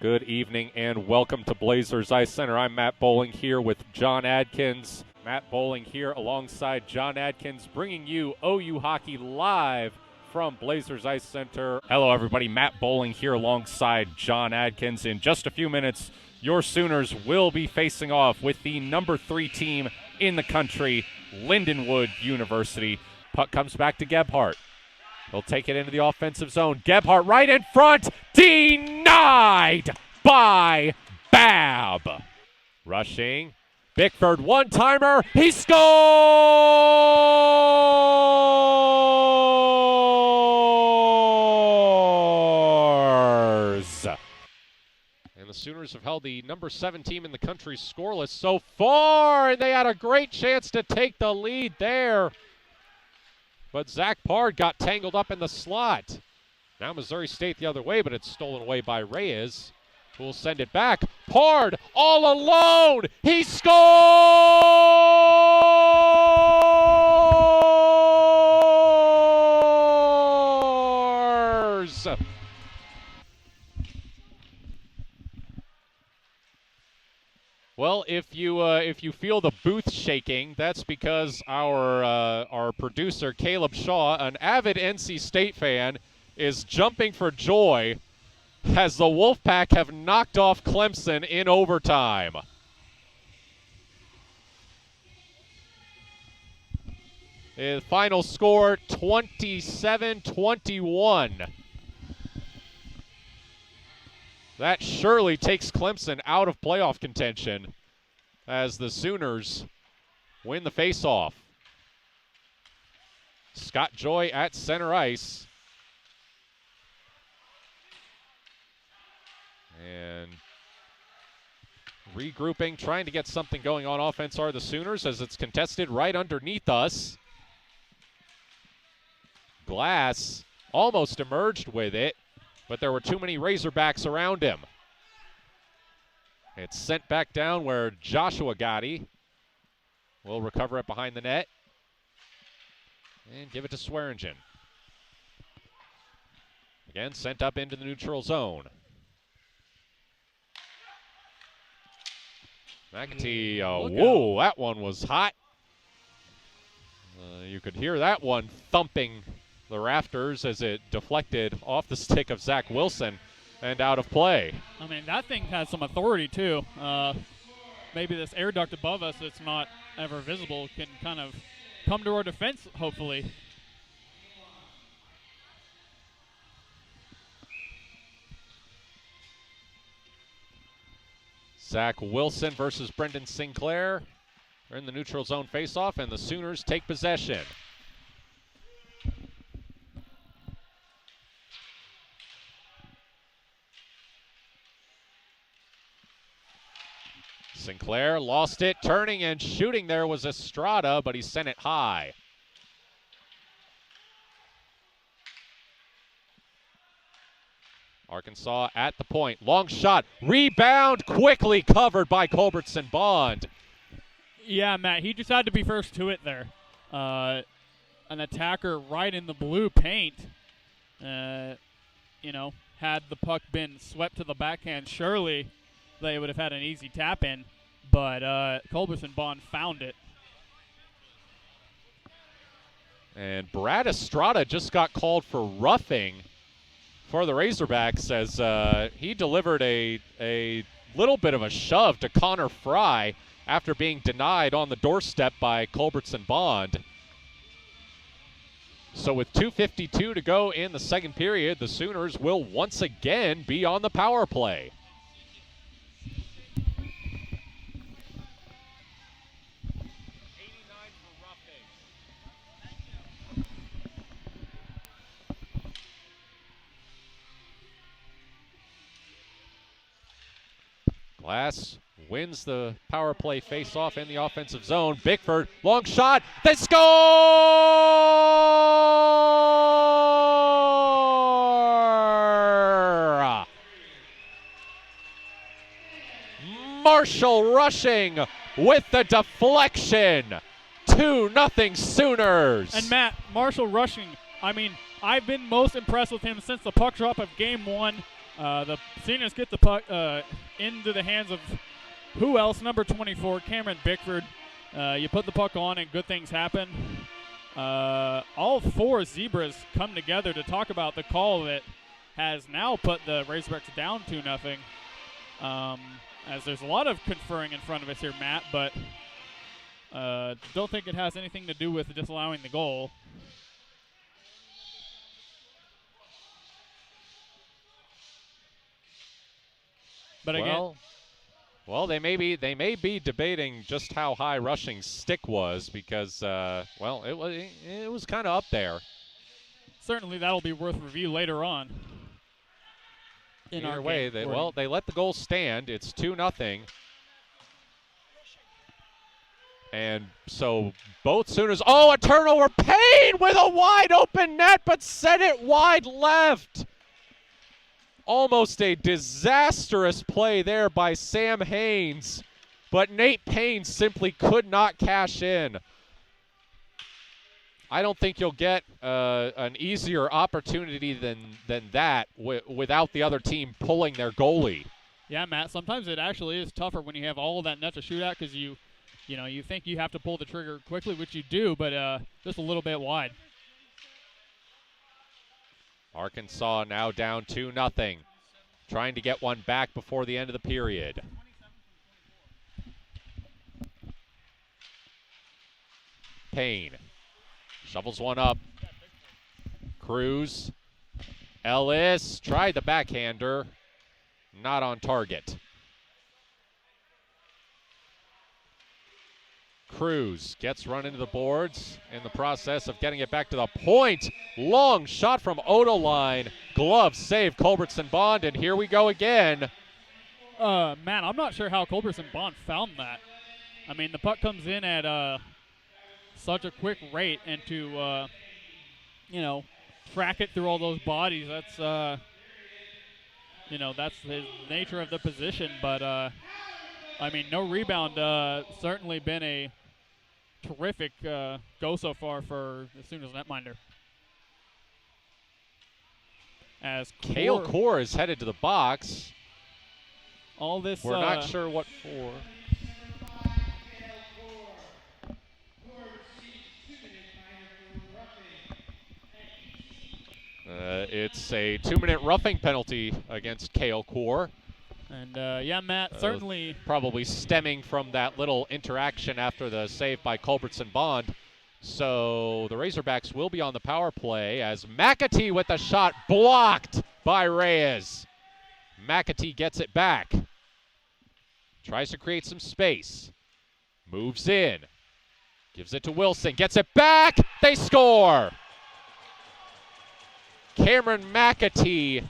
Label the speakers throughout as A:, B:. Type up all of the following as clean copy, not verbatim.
A: Good evening and welcome to Blazers Ice Center. I'm Matt Bowling here with John Adkins. Matt Bowling here alongside John Adkins, bringing you OU Hockey live from Blazers Ice Center. Hello everybody, Matt Bowling here alongside John Adkins. In just a few minutes, your Sooners will be facing off with the number 3 team in the country, Lindenwood University. Puck comes back to Gebhardt. He'll take it into the offensive zone. Gebhardt right in front. Denied by Babb. Rushing. Bickford, one-timer. He scores! And the Sooners have held the number 7 team in the country scoreless so far, and they had a great chance to take the lead there. But Zach Pard got tangled up in the slot. Now Missouri State the other way, but it's stolen away by Reyes, who will send it back. Pard all alone. He scores! Well, if you feel the booth shaking, that's because our producer Caleb Shaw, an avid NC State fan, is jumping for joy as the Wolfpack have knocked off Clemson in overtime. The final score 27-21. That surely takes Clemson out of playoff contention as the Sooners win the faceoff. Scott Joy at center ice. And regrouping, trying to get something going on offense are the Sooners as it's contested right underneath us. Glass almost emerged with it, but there were too many Razorbacks around him. It's sent back down where Joshua Gotti will recover it behind the net and give it to Swearingen. Again, sent up into the neutral zone. McAtee, whoa, that one was hot. You could hear that one thumping the rafters as it deflected off the stick of Zach Wilson and out of play.
B: I mean, that thing has some authority, too. Maybe this air duct above us that's not ever visible can kind of come to our defense, hopefully.
A: Zach Wilson versus Brendan Sinclair. They're in the neutral zone faceoff, and the Sooners take possession. Sinclair lost it, turning and shooting there was Estrada, but he sent it high. Arkansas at the point, long shot, rebound, quickly covered by Culbertson Bond.
B: Yeah, Matt, he just had to be first to it there. An attacker right in the blue paint. Had the puck been swept to the backhand, surely they would have had an easy tap in, but Culbertson Bond found it.
A: And Brad Estrada just got called for roughing for the Razorbacks as he delivered a little bit of a shove to Connor Fry after being denied on the doorstep by Culbertson Bond. So with 2:52 to go in the second period, the Sooners will once again be on the power play. Glass wins the power play face-off in the offensive zone. Bickford, long shot, they score! Marshall rushing with the deflection. 2-0 Sooners.
B: And Matt, Marshall rushing, I mean, I've been most impressed with him since the puck drop of game 1. The Seniors get the puck into the hands of who else? Number 24, Cameron Bickford. You put the puck on and good things happen. All four Zebras come together to talk about the call that has now put the Razorbacks down 2-0. As there's a lot of conferring in front of us here, Matt, but don't think it has anything to do with disallowing the goal. But again,
A: well, they may be debating just how high Rushing's stick was because, it was kind of up there.
B: Certainly, that'll be worth review later on.
A: Either way, they let the goal stand. It's 2-0. And so both Sooners. Oh, a turnover. Payne with a wide open net, but set it wide left. Almost a disastrous play there by Sam Haynes, but Nate Payne simply could not cash in. I don't think you'll get an easier opportunity than that without the other team pulling their goalie.
B: Yeah, Matt, sometimes it actually is tougher when you have all of that net to shoot at because you think you have to pull the trigger quickly, which you do, but just a little bit wide.
A: Arkansas now down 2-0, trying to get one back before the end of the period. Payne shovels one up. Cruz. Ellis tried the backhander. Not on target. Cruz gets run into the boards in the process of getting it back to the point. Long shot from Odoline. Glove save Culbertson Bond, and here we go again.
B: Man, I'm not sure how Culbertson Bond found that. I mean, the puck comes in at such a quick rate, and to track it through all those bodies, that's that's the nature of the position. But I mean, no rebound. Certainly been a terrific go so far for the Sooners netminder. As
A: Cale Core is headed to the box.
B: All this
A: we're not sure what for. It's a 2-minute roughing penalty against Cale Core.
B: And, Matt, certainly.
A: Probably stemming from that little interaction after the save by Culbertson Bond. So the Razorbacks will be on the power play as McAtee with the shot blocked by Reyes. McAtee gets it back. Tries to create some space. Moves in. Gives it to Wilson. Gets it back. They score. Cameron McAtee.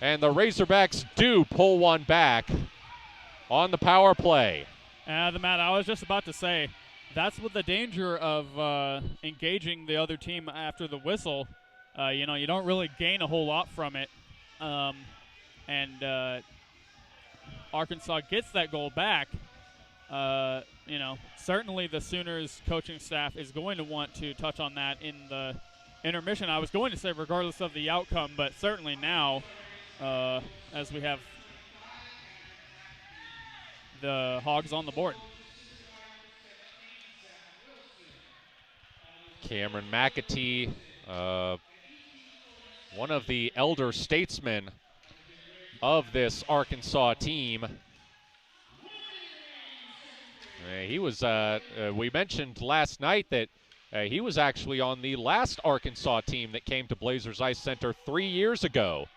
A: And the Razorbacks do pull one back on the power play.
B: Matt, I was just about to say, that's what the danger of engaging the other team after the whistle. You don't really gain a whole lot from it. And Arkansas gets that goal back. Certainly the Sooners coaching staff is going to want to touch on that in the intermission. I was going to say regardless of the outcome, but certainly now, as we have the Hogs on the board.
A: Cameron McAtee, one of the elder statesmen of this Arkansas team. He was, we mentioned last night that he was actually on the last Arkansas team that came to Blazers Ice Center 3 years ago.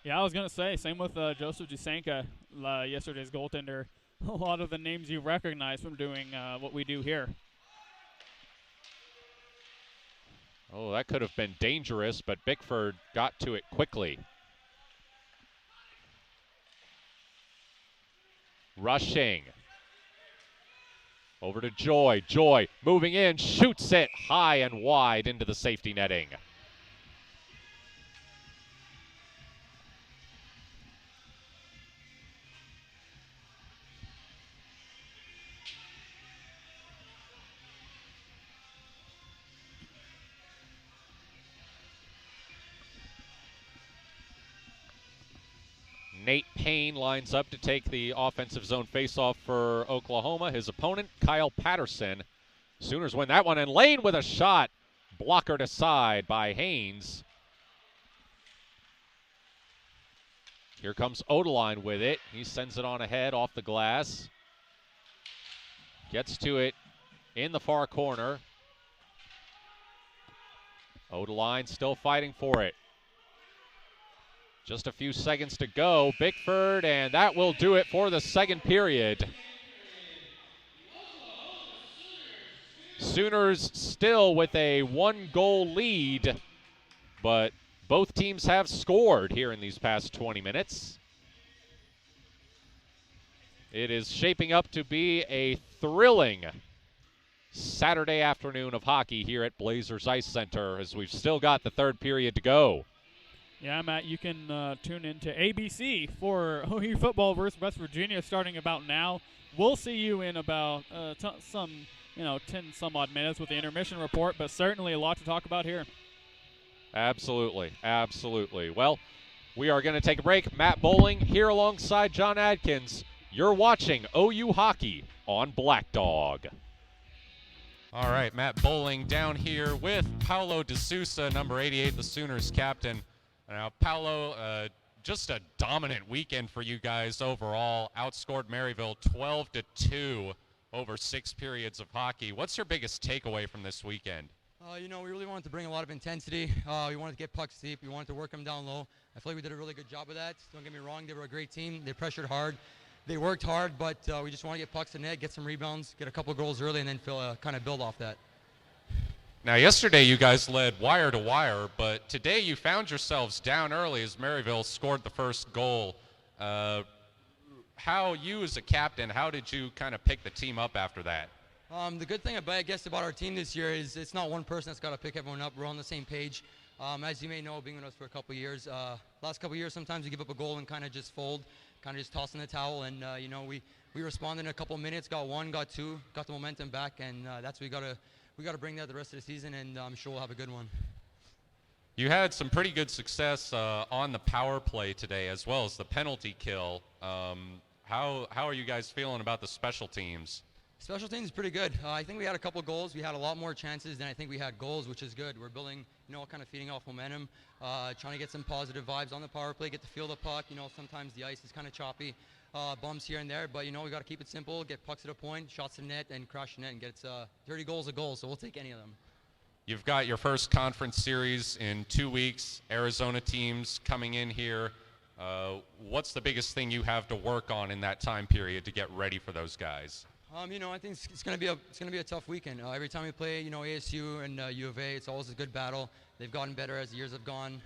B: Yeah, I was going to say, same with Joseph Dusanka, yesterday's goaltender. A lot of the names you recognize from doing what we do here.
A: Oh, that could have been dangerous, but Bickford got to it quickly. Rushing. Over to Joy. Joy moving in, shoots it high and wide into the safety netting. Nate Payne lines up to take the offensive zone faceoff for Oklahoma. His opponent, Kyle Patterson. Sooners win that one, and Lane with a shot. Blockered aside by Haynes. Here comes Odeline with it. He sends it on ahead off the glass. Gets to it in the far corner. Odeline still fighting for it. Just a few seconds to go. Bickford, and that will do it for the second period. Sooners still with a 1-goal lead, but both teams have scored here in these past 20 minutes. It is shaping up to be a thrilling Saturday afternoon of hockey here at Blazers Ice Center as we've still got the third period to go.
B: Yeah, Matt, you can tune into ABC for OU football versus West Virginia starting about now. We'll see you in about 10 some odd minutes with the intermission report, but certainly a lot to talk about here.
A: Absolutely, absolutely. Well, we are going to take a break. Matt Bowling here alongside John Adkins. You're watching OU Hockey on Black Dog. All right, Matt Bowling down here with Paulo De Sousa, number 88, the Sooners captain. Now, Paulo, just a dominant weekend for you guys overall. Outscored Maryville 12-2 over 6 periods of hockey. What's your biggest takeaway from this weekend?
C: We really wanted to bring a lot of intensity. We wanted to get pucks deep. We wanted to work them down low. I feel like we did a really good job of that. Don't get me wrong, they were a great team. They pressured hard. They worked hard, but we just want to get pucks to net, get some rebounds, get a couple goals early, and then kind of build off that.
A: Now, yesterday you guys led wire to wire, but today you found yourselves down early as Maryville scored the first goal. How you as a captain, how did you kind of pick the team up after that?
C: The good thing about our team this year is it's not one person that's got to pick everyone up. We're on the same page. As you may know, being with us for a couple of years, last couple of years sometimes we give up a goal and kind of just fold, kind of just toss in the towel, and we responded in a couple of minutes, got one, got two, got the momentum back, and that's what we got to bring that the rest of the season, and I'm sure we'll have a good one.
A: You had some pretty good success on the power play today, as well as the penalty kill. How are you guys feeling about the special teams?
C: Special teams is pretty good. I think we had a couple goals. We had a lot more chances than I think we had goals, which is good. We're building, kind of feeding off momentum, trying to get some positive vibes on the power play, get to feel the puck. Sometimes the ice is kind of choppy, bumps here and there, but we got to keep it simple, get pucks to the point, shots to net, and crash the net, and get 30 goals a goal. So we'll take any of them.
A: You've got your first conference series in 2 weeks. Arizona teams coming in here. What's the biggest thing you have to work on in that time period to get ready for those guys?
C: I think it's going to be a tough weekend. Every time we play, ASU and U of A, it's always a good battle. They've gotten better as the years have gone.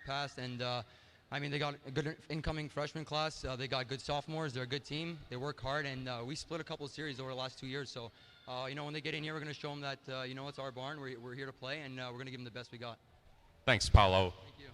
C: Past, and they got a good incoming freshman class. They got good sophomores. They're a good team. They work hard, and we split a couple of series over the last 2 years. So, when they get in here, we're going to show them that it's our barn. We're here to play, and we're going to give them the best we got.
A: Thanks, Paulo.
C: Thank you.